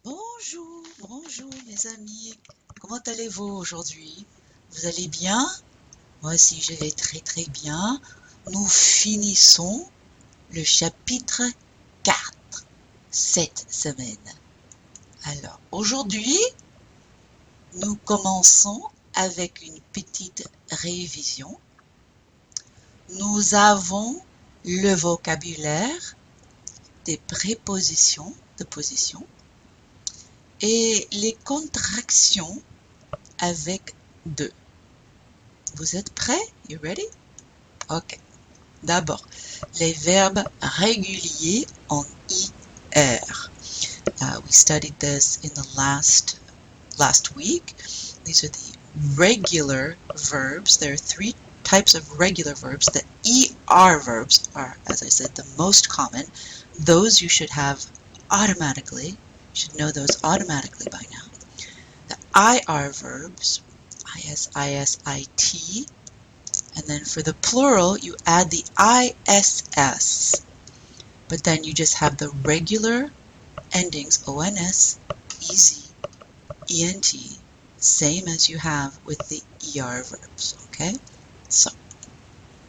Bonjour, bonjour mes amis. Comment allez-vous aujourd'hui? Vous allez bien? Moi aussi je vais très très bien. Nous finissons le chapitre 4 cette semaine. Alors aujourd'hui, nous commençons avec une petite révision. Nous avons le vocabulaire des prépositions de position et les contractions avec de. Vous êtes prêts? You ready? Ok. D'abord, les verbes réguliers en IR. We studied this in the last week. These are the regular verbs. There are three types of regular verbs. The ER verbs are, as I said, the most common. Those you should have automatically. You should know those automatically by now. The IR verbs, IS, IS, IT, and then for the plural, you add the ISS, but then you just have the regular endings, ONS, EZ, ENT, same as you have with the ER verbs, okay? So,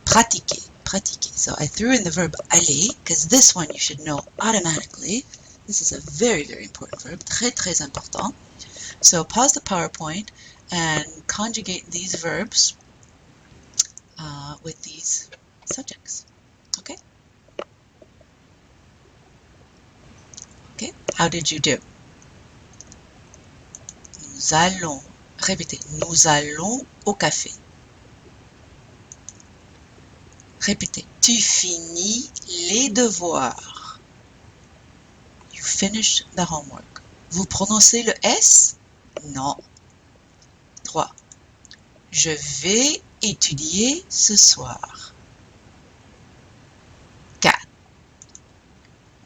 pratiquer, pratiquer. So I threw in the verb aller, because this one you should know automatically. This is a very, very important verb, très, très important. So pause the PowerPoint and conjugate these verbs with these subjects, okay? Okay, how did you do? Nous allons, répétez, nous allons au café. Répétez, tu finis les devoirs. You finish the homework. Vous prononcez le S? Non. 3. Je vais étudier ce soir. 4.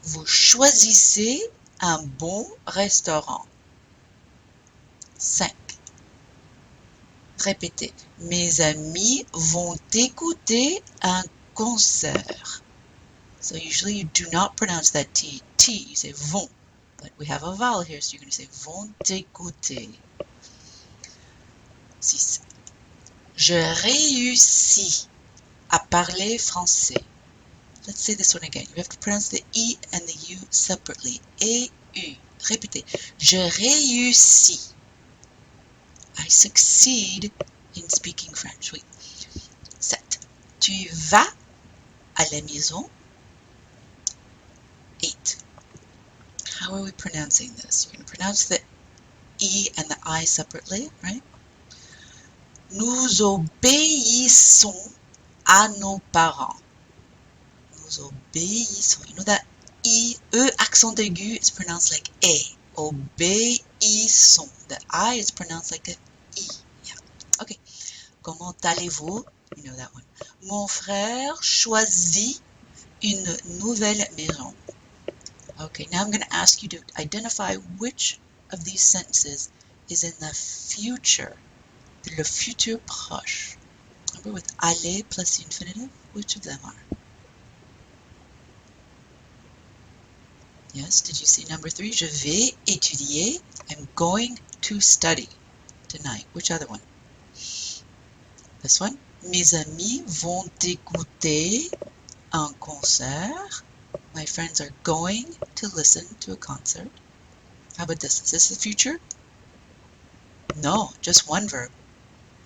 Vous choisissez un bon restaurant. 5. Répétez, mes amis vont écouter un concert. So usually you do not pronounce that T. T, you say vont. But we have a vowel here, so you're going to say vont écouter. 6. Je réussis à parler français. Let's say this one again. You have to pronounce the E and the U separately. E-U. Répétez. Je réussis. I succeed in speaking French. Oui. 7. Tu vas à la maison. 8. How are we pronouncing this? You're going to pronounce the E and the I separately, right? Nous obéissons à nos parents. Nous obéissons. You know that E accent aigu is pronounced like A. Obéissons. The I is pronounced like a E. Yeah. Okay. Comment allez-vous? You know that one. Mon frère choisit une nouvelle maison. Okay, now I'm going to ask you to identify which of these sentences is in the future. Le futur proche. Remember with aller plus the infinitive? Which of them are? Yes, did you see number 3? Je vais étudier. I'm going to study tonight. Which other one? This one. Mes amis vont écouter un concert. My friends are going to listen to a concert. How about this? Is this the future? No, just one verb.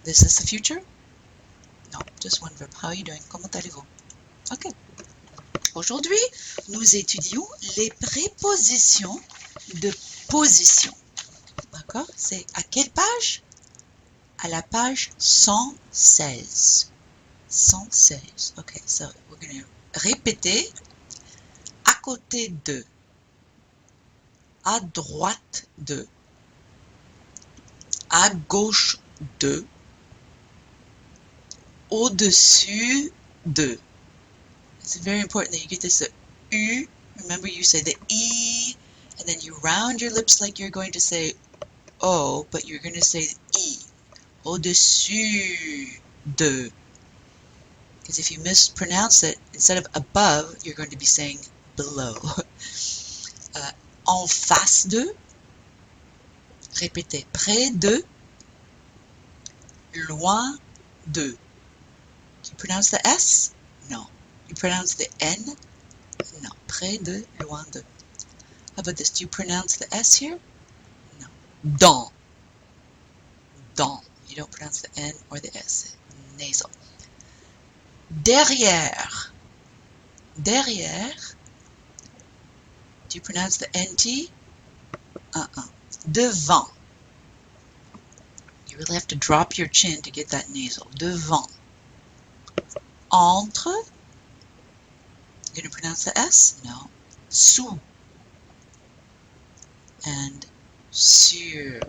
This is the future? No, just one verb. How are you doing? Comment allez-vous? Okay. Aujourd'hui, nous étudions les prépositions de position. D'accord? C'est à quelle page? À la page 116. 116. Okay, so we're going to répéter à côté de, à droite de, à gauche de, au-dessus de. It's very important that you get this the U. Remember, you say the E, and then you round your lips like you're going to say O, but you're going to say E. Au-dessus de. Because if you mispronounce it, instead of above, you're going to be saying below. En face de, Répétez. Près de, loin de. Do you pronounce the S? No. You pronounce the N? No. Près de, loin de. How about this? Do you pronounce the S here? No. Dans. Dans. You don't pronounce the N or the S. Nasal. Derrière. Derrière. Do you pronounce the NT? Devant. You really have to drop your chin to get that nasal. Devant. Entre. You gonna pronounce the S? No. Sous. And sur.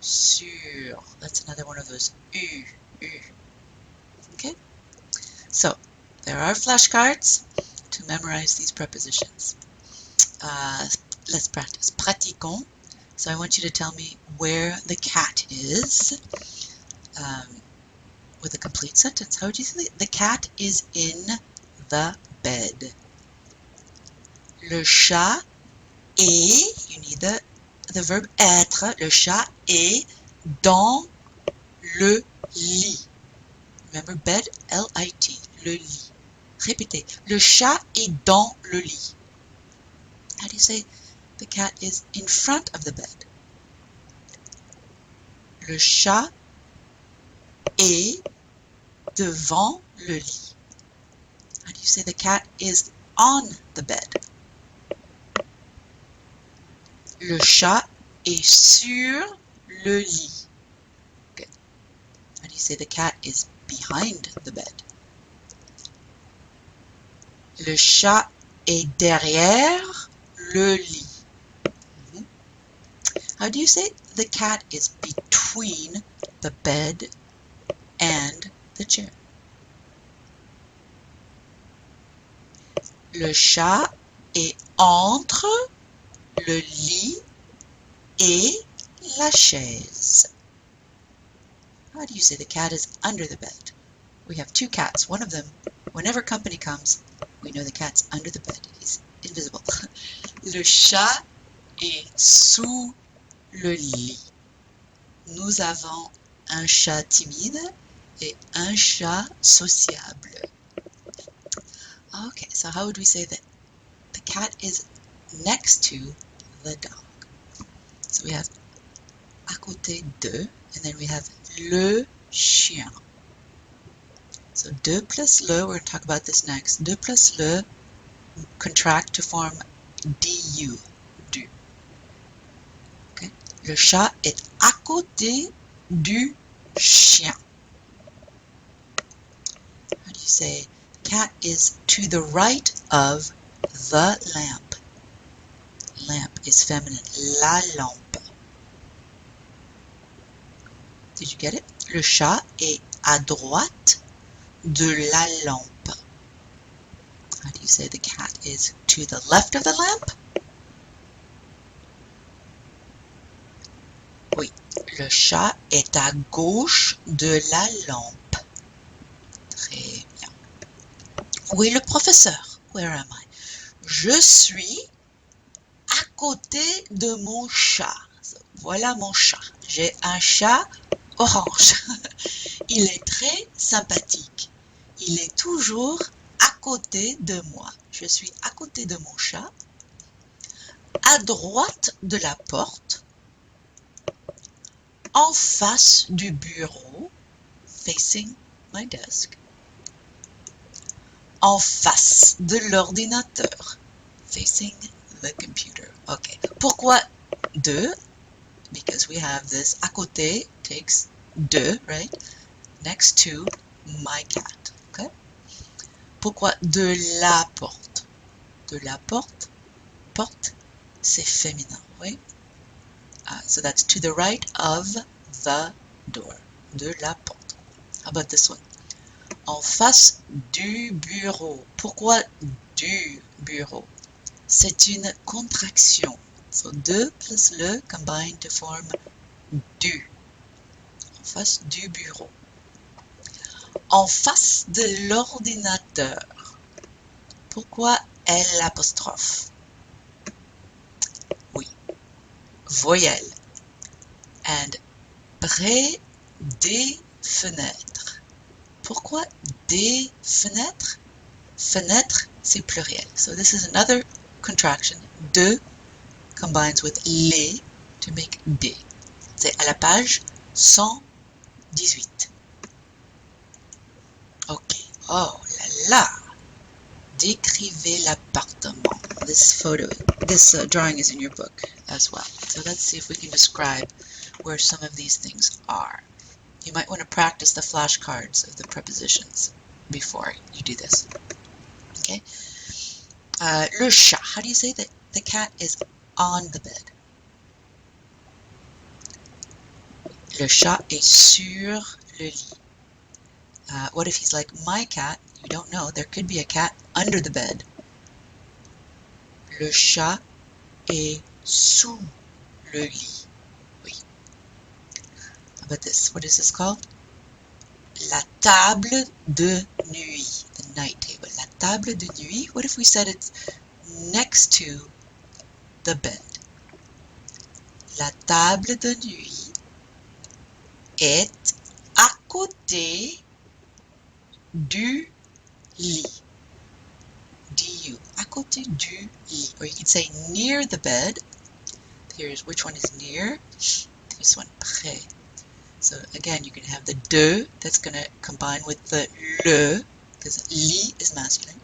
Sur. That's another one of those U. Okay? So, there are flashcards to memorize these prepositions. Let's practice. Pratiquons. So I want you to tell me where the cat is with a complete sentence. How would you say it? The cat is in the bed. Le chat est, you need the verb être. Le chat est dans le lit. Remember bed, L-I-T, le lit. Répétez. Le chat est dans le lit. How do you say the cat is in front of the bed? Le chat est devant le lit. How do you say the cat is on the bed? Le chat est sur le lit. Good. How do you say the cat is behind the bed? Le chat est derrière le lit. How do you say the cat is between the bed and the chair? Le chat est entre le lit et la chaise. How do you say the cat is under the bed? We have two cats. One of them, whenever company comes, we know the cat's under the bed. He's invisible. Le chat est sous le lit. Nous avons un chat timide et un chat sociable. Okay, so how would we say that the cat is next to the dog? So we have à côté de, and then we have le chien. So de plus le, we're going to talk about this next. De plus le contract to form du, du. Okay? Le chat est à côté du chien. How do you say cat is to the right of the lamp? Lamp is feminine. La lampe. Did you get it? Le chat est à droite de la lampe. How do you say the cat is to the left of the lamp? Oui. Le chat est à gauche de la lampe. Très bien. Où est le professeur? Where am I? Je suis à côté de mon chat. So, voilà mon chat. J'ai un chat orange. Il est très sympathique. Il est toujours à côté de moi. Je suis à côté de mon chat, à droite de la porte, en face du bureau, facing my desk, en face de l'ordinateur, facing the computer. Okay. Pourquoi de? Because we have this à côté takes de, right? Next to my cat. Okay? Pourquoi de la porte? De la porte. Porte, c'est féminin, oui? So that's to the right of the door. De la porte. How about this one? En face du bureau. Pourquoi du bureau? C'est une contraction. So de plus le combine to form du. En face du bureau. En face de l'ordinateur. Pourquoi l'apostrophe? Oui. Voyelle. and près des fenêtres. Pourquoi des fenêtres? Fenêtre, c'est pluriel. So this is another contraction. De combines with les to make des. C'est à la page 118. Ok. Oh là là. Décrivez l'appartement. This drawing is in your book as well. So let's see if we can describe where some of these things are. You might want to practice the flashcards of the prepositions before you do this. Okay. Le chat. How do you say that the cat is on the bed? Le chat est sur le lit. What if he's like my cat? You don't know. There could be a cat under the bed. Le chat est sous le lit. Oui. How about this? What is this called? La table de nuit. The night table. La table de nuit. What if we said it's next to the bed? La table de nuit est à côté du lit. Du. À côté du lit. Or you could say near the bed. Here's which one is near. This one, près. So again, you can have the de that's going to combine with the le, because lit is masculine.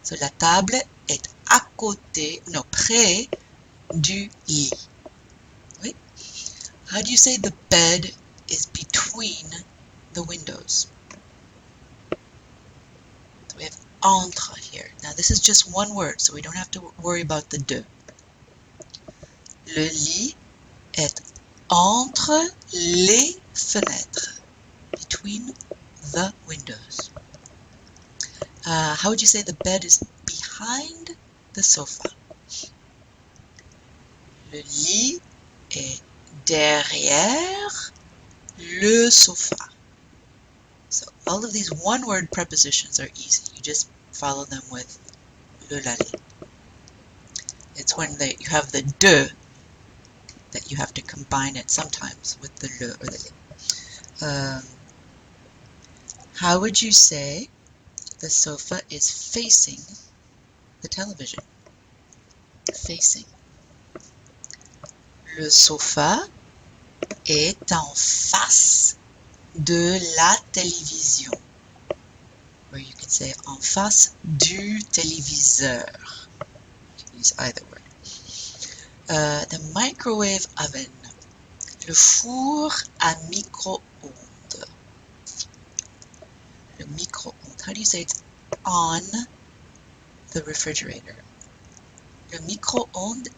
So la table est à côté, no, près du lit. Right? How do you say the bed is between the windows? So we have entre here. Now this is just one word, so we don't have to worry about the de. Le lit est entre les fenêtres, between the windows. How would you say the bed is behind the sofa? Le lit est derrière le sofa. So all of these one-word prepositions are easy. You just follow them with le la li. It's when you have the de that you have to combine it sometimes with the le or the li. How would you say the sofa is facing the television? Facing. Le sofa est en face de la télévision. Or you could say en face du téléviseur. You can use either word. The microwave oven. Le four à micro-ondes. Le micro-ondes. How do you say it's on the refrigerator? Le micro-ondes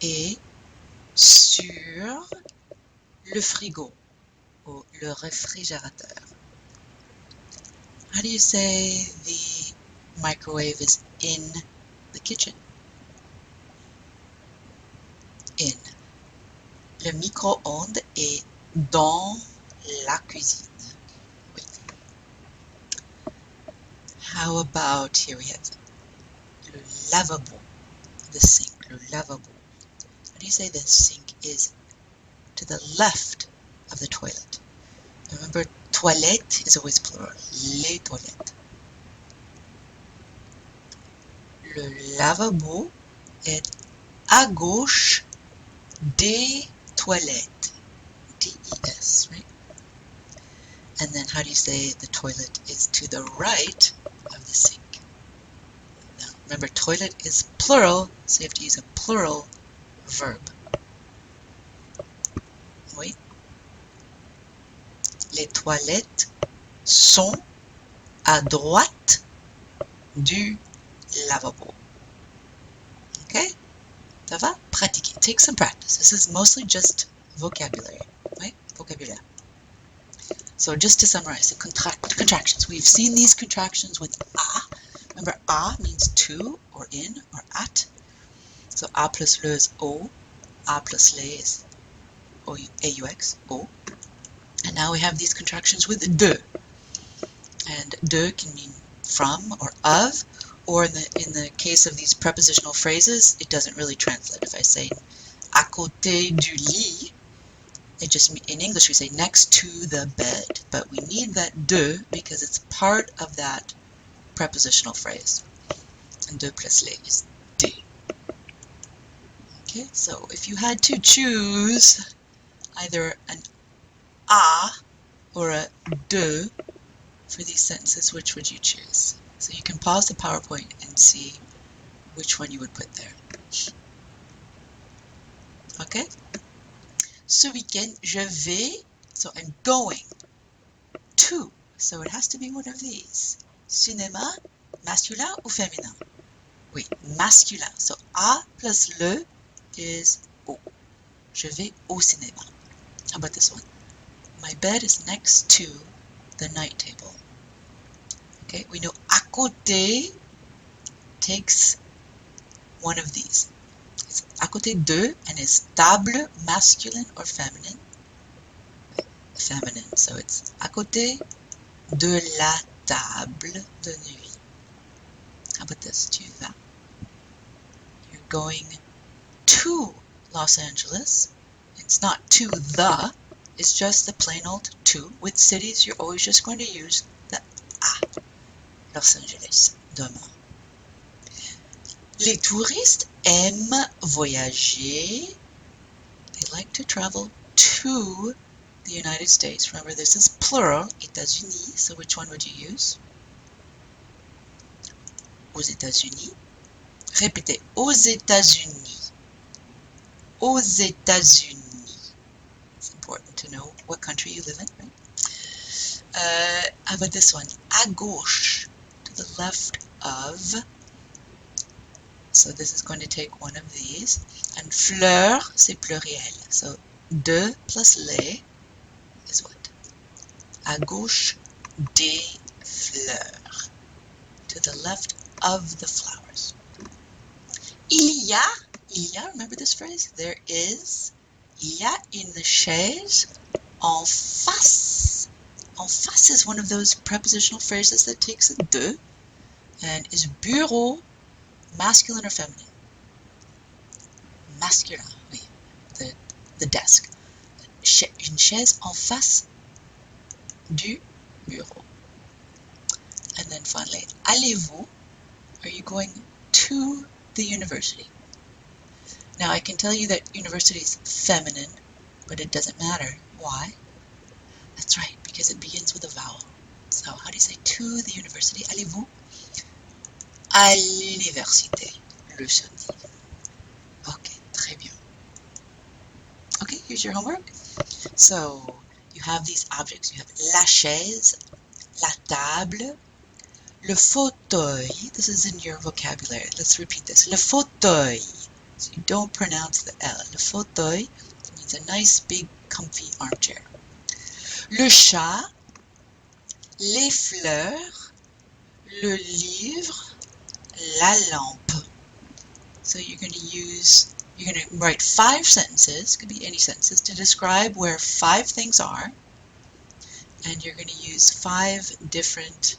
est sur le frigo ou le réfrigérateur. How do you say the microwave is in the kitchen? In. Le micro-ondes est dans la cuisine. Oui. How about, here we have le lavabo, the sink, le lavabo. How do you say the sink is to the left of the toilet? Remember, toilette is always plural. Les toilettes. Le lavabo est à gauche des toilettes. D-E-S, right? And then how do you say the toilet is to the right of the sink? Now, remember, toilet is plural, so you have to use a plural verb. Oui. Les toilettes sont à droite du lavabo. Okay? Ça va? Pratiquer. Take some practice. This is mostly just vocabulary, right? Vocabulaire. So just to summarize the contractions. We've seen these contractions with a. Remember, a means to or in or at. So a plus le is o. A plus le is aux, o. And now we have these contractions with de. And de can mean from or of, or in the case of these prepositional phrases, it doesn't really translate. If I say à côté du lit, It just, in English we say next to the bed, but we need that de because it's part of that prepositional phrase. And de plus les is de. Okay, so if you had to choose either an a or a de for these sentences, which would you choose? So you can pause the PowerPoint and see which one you would put there. Okay? Ce week-end, je vais, so I'm going to, so it has to be one of these. Cinéma, masculin ou féminin? Oui, masculin. So a plus le is au. Je vais au cinéma. How about this one? My bed is next to the night table. Okay, we know à côté takes one of these. It's à côté de and is table masculine or feminine? Feminine, so it's à côté de la table de nuit. How about this? Tu vas. You're going to Los Angeles. It's not to the, it's just the plain old to. With cities, you're always just going to use the a. Los Angeles, demain. Les touristes aiment voyager. They like to travel to the United States. Remember, this is plural, États-Unis. So which one would you use? Aux États-Unis. Répétez, aux États-Unis. Aux États-Unis. It's important to know what country you live in, right? How about this one? À gauche, to the left of. So this is going to take one of these. And fleur, c'est pluriel. So de plus les is what? À gauche des fleurs. To the left of the flowers. Il y a, remember this phrase? There is. Il y a une chaise en face. En face is one of those prepositional phrases that takes a de. And is bureau masculine or feminine? Masculin, oui. The desk. Une chaise en face du bureau. And then finally, allez-vous? Are you going to the university? Now I can tell you that university is feminine, but it doesn't matter. Why? That's right, because it begins with a vowel. So how do you say to the university? Allez-vous? À l'université le samedi. Okay, très bien. Okay, here's your homework. So you have these objects. You have la chaise, la table, le fauteuil. This is in your vocabulary. Let's repeat this. Le fauteuil. So you don't pronounce the L. Le fauteuil means a nice, big, comfy armchair. Le chat, les fleurs, le livre, la lampe. So you're going to write 5 sentences, could be any sentences, to describe where 5 things are. And you're going to use 5 different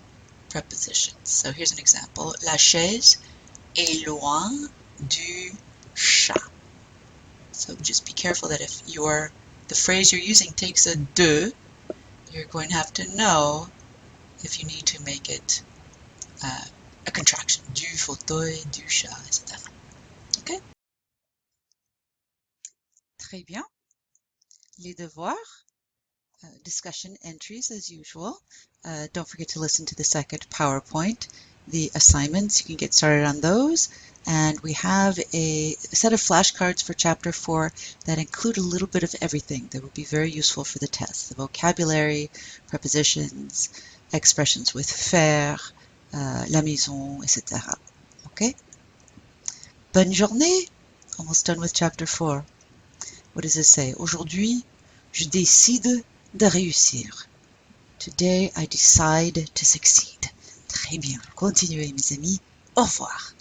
prepositions. So here's an example. La chaise est loin du chat. So just be careful that if the phrase you're using takes a de, you're going to have to know if you need to make it a contraction. Du fauteuil, du chat, etc. Okay? Très bien. Les devoirs, discussion entries as usual. Don't forget to listen to the second PowerPoint. The assignments, you can get started on those. And we have a set of flashcards for Chapter 4 that include a little bit of everything that will be very useful for the test. The vocabulary, prepositions, expressions with faire, la maison, etc. Okay? Bonne journée! Almost done with Chapter 4. What does it say? Aujourd'hui, je décide de réussir. Today I decide to succeed. Très bien. Continuez, mes amis. Au revoir.